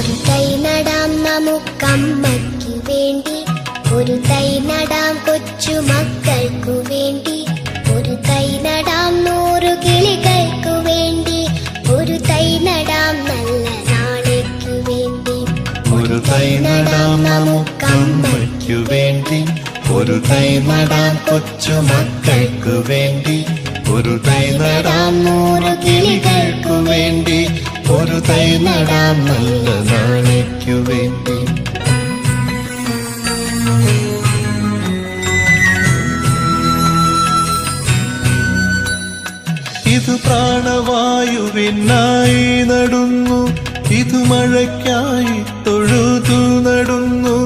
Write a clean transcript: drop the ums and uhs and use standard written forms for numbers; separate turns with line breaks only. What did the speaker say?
ഒരു തൈ നടാം നമുക്കമ്മയ്ക്കു വേണ്ടി, ഒരു തൈ നടാം കൊച്ചു മക്കൾക്കു വേണ്ടി, ഒരു തൈ നടാം 100 കിളികൾക്കു വേണ്ടി, ഒരു തൈ നടാം നല്ല നാളേക്കു വേണ്ടി.
ഒരു തൈ നടാം നമുക്കമ്മയ്ക്കു വേണ്ടി, ഒരു തൈ നടാം കൊച്ചു മക്കൾക്കു വേണ്ടി, ഒരു തൈ നടാം 100 കിളികൾക്കു വേണ്ടി, ഒരു തൈ നടാം നല്ല നാളേക്കു വേണ്ടി. ഇത് പ്രാണവായുവിനായി നടുന്നു, ഇത് മഴയ്ക്കായി തൊഴുതു നടുന്നു,